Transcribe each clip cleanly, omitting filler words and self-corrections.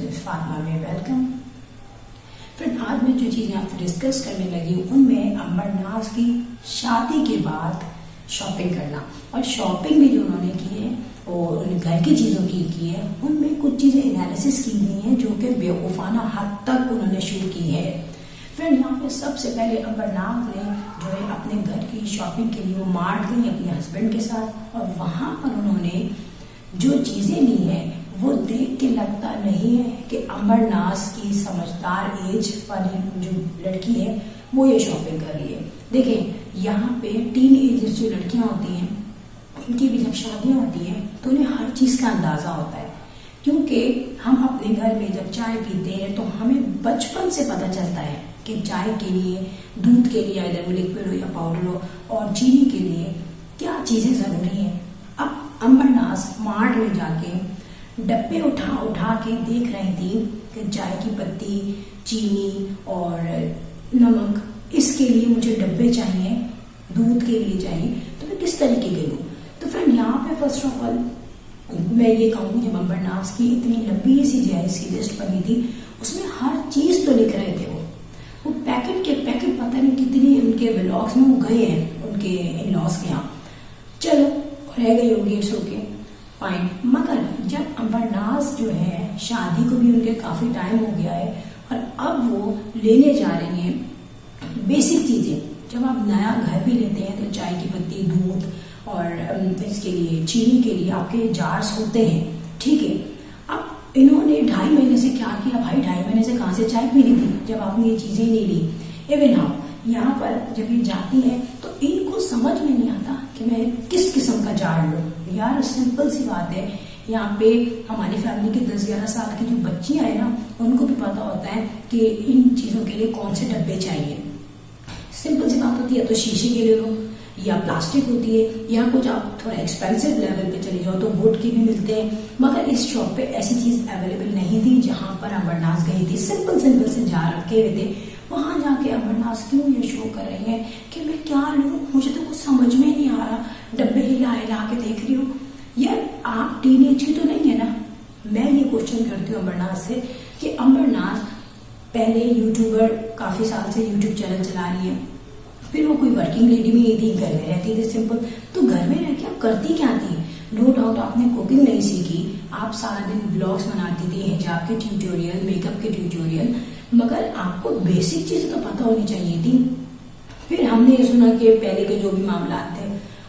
फातिमा में welcome. Friend, आज मैं जो चीज़ें आपसे डिस्कस करने लगी हूँ उनमें अमरनाथ की शादी के बाद शॉपिंग करना, और शॉपिंग भी जो उन्होंने की है और उन्हें घर की चीज़ों की है, उनमें कुछ चीज़ें एनालिसिस की गई हैं जो कि बेवकूफ़ाना हद तक उन्होंने शुरू की है। फ्रेंड, यहाँ पे सबसे पहले अमरनाथ ने जो है अपने घर की शॉपिंग के लिए वो मार्ट गई अपने हस्बैंड के साथ, और वहाँ पर उन्होंने जो चीज़ें ली हैं वो देख के लगता नहीं है कि अमरनाथ की समझदार एज वाली जो लड़की है वो ये शॉपिंग कर रही है। देखें, यहाँ पे टीन एज जो लड़कियां होती हैं उनकी भी जब शादियां होती हैं तो उन्हें हर चीज़ का अंदाज़ा होता है, क्योंकि हम अपने घर में जब चाय पीते हैं तो हमें बचपन से पता चलता है कि चाय के लिए, दूध के लिए अगर वो लिक्विड हो या पाउडर हो, और चीनी के लिए क्या चीज़ें ज़रूरी हैं। अब अमरनाथ मार्ट में जाके डब्बे उठा के देख रही थी कि चाय की पत्ती, चीनी और नमक, इसके लिए मुझे डब्बे चाहिए, दूध के लिए चाहिए, तो मैं किस तरीके के लूँ। तो फ्रेंड, यहाँ पे फर्स्ट ऑफ ऑल मैं ये कहूँगी, जब अमरनाथ की इतनी लंबी सी जायज़ की लिस्ट बनी थी उसमें हर चीज़ तो लिख रहे थे वो पैकेट के पैकेट पता नहीं कितनी उनके व्लॉग्स में वो गए हैं उनके इन लॉज के यहाँ। चलो, रह गई होगी, इट्स ओके फाइन। मगर जब अमरनाथ जो है शादी को भी उनके काफ़ी टाइम हो गया है और अब वो लेने जा रही हैं बेसिक चीज़ें। जब आप नया घर भी लेते हैं तो चाय की पत्ती, दूध और इसके लिए चीनी के लिए आपके जार्स होते हैं, ठीक है। अब इन्होंने 2.5 महीने से क्या किया भाई, 2.5 महीने से कहाँ से चाय पी रही थी जब आपने ये चीज़ें नहीं ली। इवन हाँ, यहाँ पर जब ये जाती हैं तो इनको समझ में नहीं आता कि मैं किस किस्म का जार लूँ। यार, सिंपल सी बात है, यहाँ पे हमारी फैमिली के 10-11 साल की जो बच्चियाँ हैं ना, उनको भी पता होता है कि इन चीज़ों के लिए कौन से डब्बे चाहिए। सिंपल सी बात होती है, तो शीशे के ले लो, या प्लास्टिक होती है, या कुछ आप थोड़ा एक्सपेंसिव लेवल पे चले जाओ तो वुड के भी मिलते हैं। मगर इस शॉप पे ऐसी चीज़ अवेलेबल नहीं थी जहाँ पर अमरनाथ गई थी। सिंपल से जार रखे हुए थे। वहाँ जाके अमरनाथ क्यों ये शो कर रही है कि मैं क्या लूँ, मुझे तो कुछ समझ में नहीं आ रहा, डब्बे हिला के देख रही हूँ। यार, आप टीनेज की तो नहीं है ना। मैं ये क्वेश्चन करती हूँ अमरनाथ से कि अमरनाथ पहले यूट्यूबर, काफ़ी साल से यूट्यूब चैनल चला रही है, फिर वो कोई वर्किंग लेडी भी नहीं थी, घर में रहती थी सिंपल। तो घर में रह के आप करती क्या थी? नो डाउट आपने कुकिंग नहीं सीखी, आप सारा दिन व्लॉग्स बनाती थी, हिजाब के ट्यूटोरियल, मेकअप के ट्यूटोरियल, मगर आपको बेसिक चीज़ें तो पता होनी चाहिए थी। फिर हमने ये सुना कि पहले के जो भी मामला थे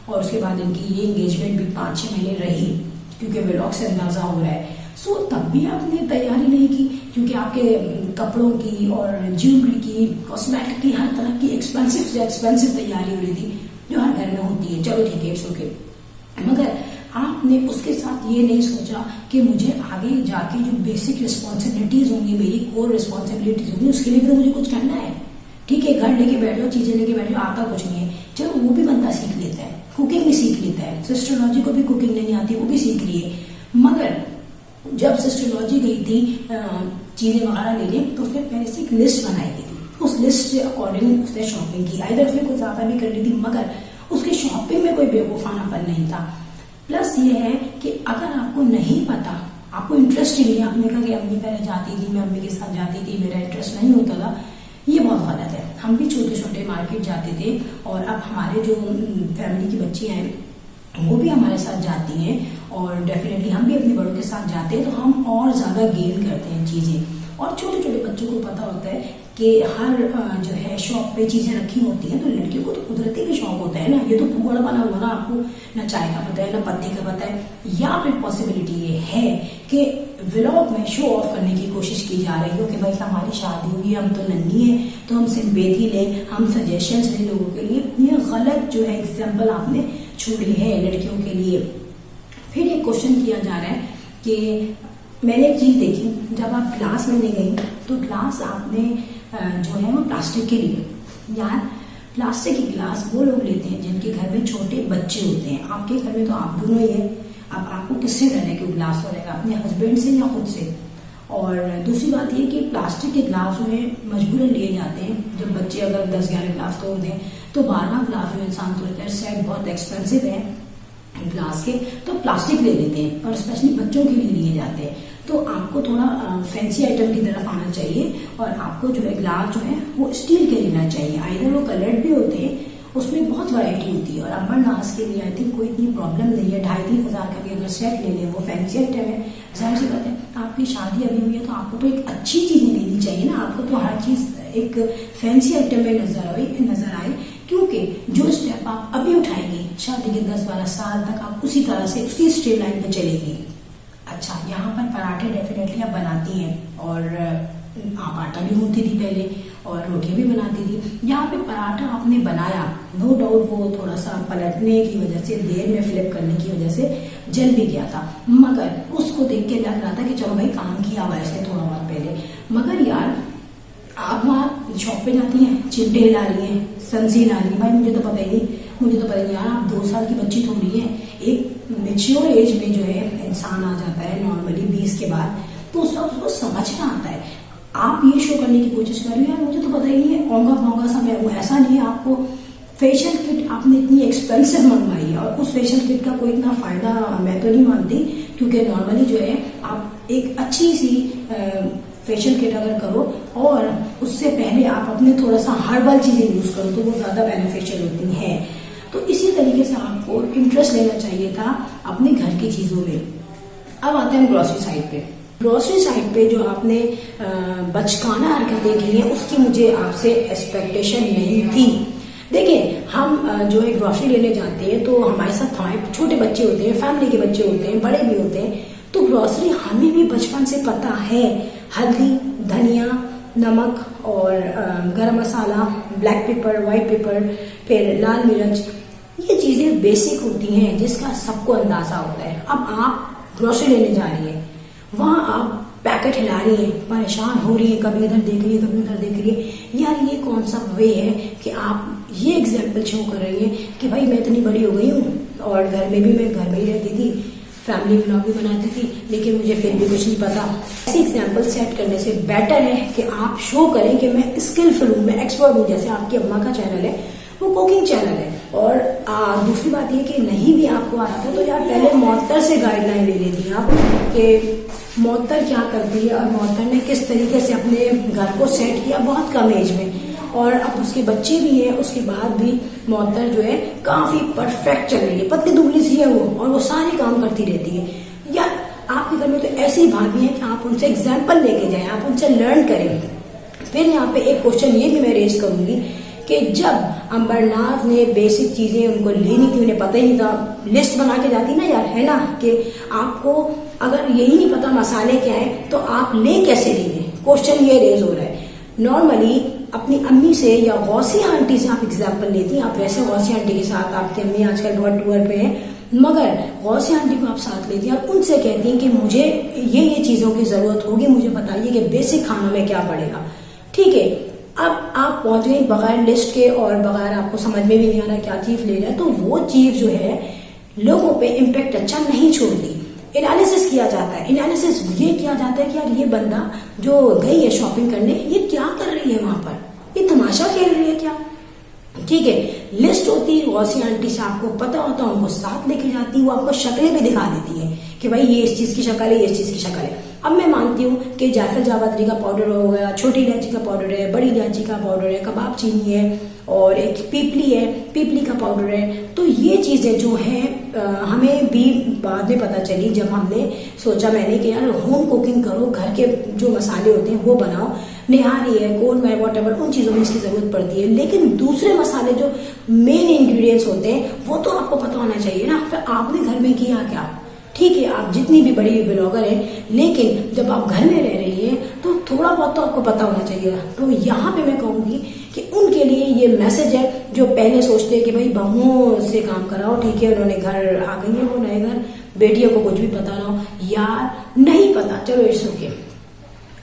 और उसके बाद इनकी ये एंगेजमेंट भी 5-6 महीने रही, क्योंकि व्लॉग से अंदाजा हो रहा है। सो तब भी आपने तैयारी नहीं की, क्योंकि आपके कपड़ों की और ज्वेलरी की, कॉस्मेटिक की, हर तरह की एक्सपेंसिव से एक्सपेंसिव तैयारी हो रही थी जो हर घर में होती है। चलो ठीक है, इट्स ओके। मगर आपने उसके साथ ये नहीं सोचा कि मुझे आगे जाके जो बेसिक रिस्पॉन्सिबिलिटीज होंगी, मेरी कोर रिस्पॉन्सिबिलिटीज होंगी, उसके लिए भी तो मुझे कुछ करना है। ठीक है, घर लेके बैठ जाओ, चीजें लेके बैठ जाओ, आता कुछ नहीं है, चलो वो भी बंदा सीख लेता है, कुकिंग भी सीख लेता है। सिस्टरोलॉजी को भी कुकिंग नहीं आती, वो भी सीख रही है। मगर जब सिस्टरोलॉजी गई थी चीजें वगैरह लेने, तो उसने पहले से एक लिस्ट बनाई गई थी। उस लिस्ट से अकॉर्डिंग उसने शॉपिंग की। आइदर उसने कुछ ज्यादा भी कर ली थी, मगर उसकी शॉपिंग में कोई बेवकूफानापन नहीं था। प्लस ये है कि अगर आपको नहीं पता, आपको इंटरेस्ट ही नहीं, आपने कहा कि अम्मी पहले जाती थी, मैं अम्मी के साथ जाती थी, मेरा इंटरेस्ट नहीं होता था, ये बहुत गलत है। हम भी छोटे छोटे मार्केट जाते थे, और अब हमारे जो फैमिली की बच्चियां हैं वो भी हमारे साथ जाती हैं, और डेफिनेटली हम भी अपने बड़ों के साथ जाते हैं, तो हम और ज़्यादा गेन करते हैं चीज़ें। और छोटे छोटे बच्चों को पता होता है कि हर जो है शॉप पे चीज़ें रखी होती हैं, तो लड़कियों को तो कुदरती भी शौक होता है ना। ये तो फूगड़ बना हुआ ना, आपको ना चाय का पता है ना पत्ती का पता है। या फिर पॉसिबिलिटी ये है कि व्लॉग में शो ऑफ करने की कोशिश की जा रही हो कि भाई हमारी शादी हुई, हम तो नन्ही है, तो हम सिंपैथी लें, हम सजेशंस लें लोगों के लिए। ये गलत जो है एग्जाम्पल आपने छोड़ी है लड़कियों के लिए। फिर एक क्वेश्चन किया जा रहा है कि मैंने एक चीज देखी, जब आप ग्लास लेने गई तो ग्लास आपने जो है वो प्लास्टिक के लिए। यार, प्लास्टिक के ग्लास वो लोग लेते हैं जिनके घर में छोटे बच्चे होते हैं। आपके घर में तो आप दोनों ही है। अब आपको किससे डर है कि ग्लास रहेगा, अपने हस्बैंड से या खुद से? और दूसरी बात ये कि प्लास्टिक के ग्लास जो है मजबूरन लिए जाते हैं। जब बच्चे अगर 10-11 ग्लास तोड़ दें तो 12वां ग्लास जो इंसान तोड़ता है, शायद बहुत एक्सपेंसिव है ग्लास के, तो प्लास्टिक ले लेते हैं, और स्पेशली बच्चों के लिए लिए जाते हैं। तो आपको थोड़ा फैंसी आइटम की तरफ आना चाहिए और आपको जो है ग्लास जो है वो स्टील के लेना चाहिए। आइदर वो कलर्ड भी होते हैं, उसमें बहुत वैरायटी होती है। और अमरनाथ के लिए आई थिंक कोई इतनी प्रॉब्लम नहीं है। 2,500-3 हज़ार का भी अगर सेट ले लें, वो फैंसी आइटम है। जाहिर सी बात है, आपकी शादी अभी हुई है तो आपको तो एक अच्छी चीजें लेनी चाहिए ना। आपको तो हर चीज एक फैंसी आइटम में नजर आए, क्योंकि जो स्टेप आप अभी उठाएंगे शादी के 10-12 साल तक आप उसी तरह से उसी स्ट्रेट लाइन पे चलेंगे। अच्छा, यहाँ पर पराठे डेफिनेटली आप बनाती हैं और आप आटा भी गूंथती थी पहले और रोटियां भी बनाती थी। यहाँ पे पराठा आपने बनाया, नो डाउट वो थोड़ा सा पलटने की वजह से, देर में फ्लिप करने की वजह से जल भी गया था, मगर उसको देख के लग रहा था कि चलो भाई काम किया हुआ है थोड़ा बहुत पहले। मगर यार आप वहाँ शॉप पे जाती हैं, चिमटे हिला रही हैं, सनसीन आ रही है, भाई मुझे तो पता ही नहीं, मुझे तो पता नहीं यार, आप 2 साल की बच्ची थोड़ी है। एक मेच्योर एज में जो है इंसान आ जाता है नॉर्मली 20 के बाद, तो उसको समझना आता है। आप ये शो करने की कोशिश कर रही हो यार मुझे तो पता ही नहीं है, औंगा भौंगा सा मैं हूँ। ऐसा नहीं है, आपको फेशियल किट आपने इतनी एक्सपेंसिव मंगवाई है और उस फेशियल किट का कोई इतना फायदा मैं तो नहीं मानती, क्योंकि नॉर्मली जो है आप एक अच्छी सी फेशियल किट अगर करो और उससे पहले आप अपने थोड़ा सा हर्बल चीजें यूज करो तो वो ज्यादा बेनिफिशियल होती हैं। तो इसी तरीके से आपको इंटरेस्ट लेना चाहिए था अपने घर की चीजों में। अब आते हैं ग्रोसरी साइड पे। ग्रोसरी साइड पे जो आपने बचकाना हरकतें की हैं उसकी मुझे आपसे एक्सपेक्टेशन नहीं थी। देखिए, हम जो है ग्रोसरी लेने जाते हैं तो हमारे साथ हमारे छोटे बच्चे होते हैं, फैमिली के बच्चे होते हैं, बड़े भी होते हैं, तो ग्रोसरी हमें भी बचपन से पता है। हल्दी, धनिया, नमक और गरम मसाला, ब्लैक पेपर, व्हाइट पेपर, फिर लाल मिर्च, ये चीजें बेसिक होती हैं जिसका सबको अंदाजा होता है। अब आप ग्रोसरी लेने जा रही है, वहां आप पैकेट हिला रही है, परेशान हो रही है, कभी इधर देख रही है, कभी उधर देख रही है। यार ये कौन सा वे है कि आप ये एग्जाम्पल शो कर रही है कि भाई मैं इतनी बड़ी हो गई हूँ और घर में भी मैं घर में ही रहती थी, फैमिली व्लॉग भी बनाती थी, लेकिन मुझे फिर भी कुछ नहीं पता। ऐसे एग्जाम्पल सेट करने से बेटर है कि आप शो करें कि मैं स्किलफुल हूँ, मैं एक्सपर्ट हूँ। जैसे आपकी अम्मा का चैनल है, वो कुकिंग चैनल है। और दूसरी बात ये कि नहीं भी आपको आ रहा था तो यार पहले मौतर से गाइडलाइन ले लेती आप कि मौतर क्या करती है और मौतर ने किस तरीके से अपने घर को सेट किया बहुत कम एज में, और अब उसके बच्चे भी हैं, उसके बाद भी मौतर जो है काफी परफेक्ट चल रही है, पतली दुबली सी है वो, और वो सारे काम करती रहती है। यार आपके घर में तो ऐसी भाभी है कि आप उनसे एग्जाम्पल लेके जाएं, आप उनसे लर्न करें। फिर यहाँ पे एक क्वेश्चन ये भी मैं रेज करूंगी कि जब अमरनाथ ने बेसिक चीजें उनको लेनी थी, उन्हें पता ही नहीं था, लिस्ट बना के जाती ना यार, है ना, कि आपको अगर यही नहीं पता मसाले क्या है तो आप ले कैसे लेंगे। क्वेश्चन ये रेज हो रहा है। नॉर्मली अपनी अम्मी से या गौसिया आंटी से आप एग्जाम्पल लेती हैं, आप वैसे गौसिया आंटी के साथ, आपकी अम्मी आजकल बहुत टूर पे है, मगर गौसिया आंटी को आप साथ लेती हैं और उनसे कहती हैं कि मुझे ये चीजों की जरूरत होगी, मुझे बताइए कि बेसिक खानों में क्या पड़ेगा। ठीक है, अब आप पहुंच गए बगैर लिस्ट के और बगैर आपको समझ में भी नहीं आ रहा क्या चीज ले रहा है, तो वो चीज जो है लोगों पे इम्पैक्ट अच्छा नहीं छोड़ती। एनालिसिस किया जाता है, एनालिसिस ये किया जाता है कि यार ये बंदा जो गई है शॉपिंग करने, ये क्या कर रही है वहां पर, ये तमाशा खेल रही है क्या। ठीक है, लिस्ट होती है, गौसिया आंटी से आपको पता होता है, उनको साथ लेके जाती है, वो आपको शक्लें भी दिखा देती है कि भाई ये इस चीज की शक्ल है, ये इस चीज की शक्ल है। अब मैं मानती हूँ कि जायफल जावित्री का पाउडर हो गया, छोटी इलायची का पाउडर है, बड़ी इलायची का पाउडर है, कबाब चीनी है और एक पीपली है, पीपली का पाउडर है। तो ये चीजें जो है हमें भी बाद में पता चली जब हमने सोचा, मैंने कि यार होम कुकिंग करो, घर के जो मसाले होते हैं वो बनाओ, निहारी है, कोल में वॉट एवर, उन चीजों में इसकी जरूरत पड़ती है, लेकिन दूसरे मसाले जो मेन इंग्रेडिएंट्स होते हैं वो तो आपको पता होना चाहिए ना। फिर आपने घर में किया क्या। ठीक है, आप जितनी भी बड़ी ब्लॉगर हैं, लेकिन जब आप घर में रह रही हैं तो थोड़ा बहुत तो आपको पता होना चाहिए। तो यहाँ पे मैं कहूंगी कि उनके लिए ये मैसेज है जो पहले सोचते हैं कि भाई बहुओं से काम कराओ, ठीक है, उन्होंने घर आ गई है वो नए घर, बेटियों को कुछ भी पता ना हो, यार नहीं पता, चलो इट्स ओके।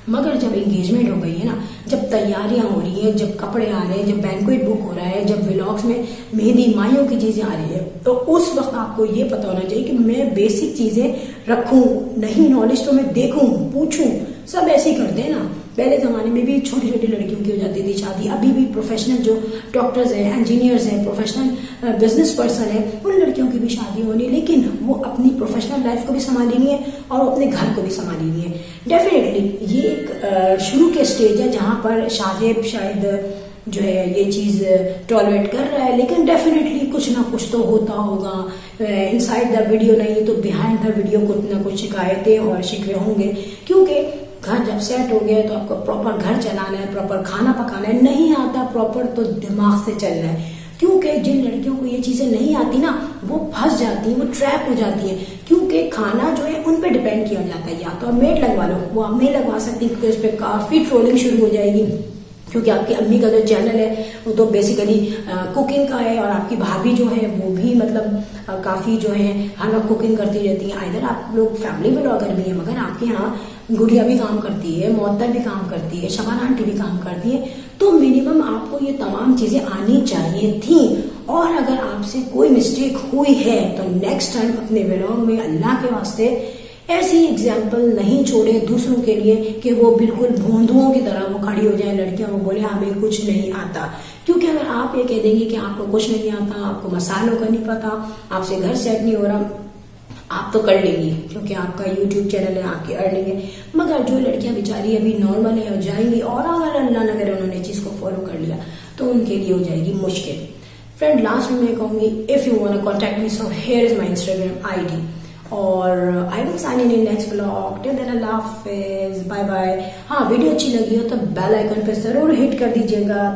मगर जब एंगेजमेंट हो गई है ना, जब तैयारियां हो रही है, जब कपड़े आ रहे हैं, जब बैंक्वेट बुक हो रहा है, जब व्लॉग्स में मेहंदी माइयों की चीजें आ रही है, तो उस वक्त आपको ये पता होना चाहिए कि मैं बेसिक चीजें रखूं, नहीं नॉलेज तो मैं देखूं, पूछूं। सब ऐसे ही करते हैं ना, पहले जमाने में भी छोटी छोटी लड़कियों की हो जाती थी शादी, अभी भी प्रोफेशनल जो डॉक्टर्स हैं, इंजीनियर्स हैं, प्रोफेशनल बिजनेस पर्सन है, उन लड़कियों की भी शादी होनी, लेकिन वो अपनी प्रोफेशनल लाइफ को भी संभालनी है और अपने घर को भी संभालनी है। डेफिनेटली ये एक शुरू के स्टेज है जहां पर शाजिब शायद जो है ये चीज टॉलरेट कर रहा है, लेकिन डेफिनेटली कुछ ना कुछ तो होता होगा इनसाइड द वीडियो, नहीं तो बिहाइंड द वीडियो कुछ ना कुछ शिकायतें और शिकवे होंगे, क्योंकि घर जब सेट हो गया तो आपको प्रॉपर घर चलाना है, प्रॉपर खाना पकाना है, नहीं आता प्रॉपर तो दिमाग से चलना है, क्योंकि जिन लड़कियों को ये चीजें नहीं आती ना वो फंस जाती हैं, वो ट्रैप हो जाती हैं, क्योंकि खाना जो है उन पे डिपेंड किया जाता है, या तो आप मेड लगवा लो, वो आप नहीं लगवा सकती क्योंकि उस पर काफी ट्रोलिंग शुरू हो जाएगी, क्योंकि आपकी अम्मी का जो चैनल है वो तो बेसिकली कुकिंग का है और आपकी भाभी जो है वो भी मतलब काफी जो है हर वक्त कुकिंग करती रहती है। इधर आप लोग फैमिली ब्लॉगर भी है, मगर आपके यहाँ गुड़िया भी काम करती है, मोहत्तर भी काम करती है, शबाना आंटी भी काम करती है, तो मिनिमम आपको ये तमाम चीजें आनी चाहिए थी। और अगर आपसे कोई मिस्टेक हुई है तो नेक्स्ट टाइम अपने व्लॉग में अल्लाह के वास्ते ऐसी एग्जाम्पल नहीं छोड़े दूसरों के लिए कि वो बिल्कुल भोंदुओं की तरह वो खड़ी हो जाए लड़कियां, वो बोले हमें कुछ नहीं आता, क्योंकि अगर आप ये कह देंगे कि आपको कुछ नहीं आता, आपको मसालों का नहीं पता, आपसे घर सेट नहीं हो रहा, आप तो कर लेंगी क्योंकि आपका यूट्यूब चैनल है, आपकी अर्निंग है, मगर जो लड़कियां बेचारी अभी नॉर्मल है और जाएंगी और अगर अल्लाह न करे उन्होंने चीज को फॉलो कर लिया तो उनके लिए हो जाएगी मुश्किल। फ्रेंड लास्ट में मैं कहूंगी if you want to contact me so here is my Instagram ID और I will sign in next vlog. Till then अल्लाह हाफिज, बाय बाय। हाँ वीडियो अच्छी लगी हो तो बेल आइकन पे जरूर हिट कर दीजिएगा।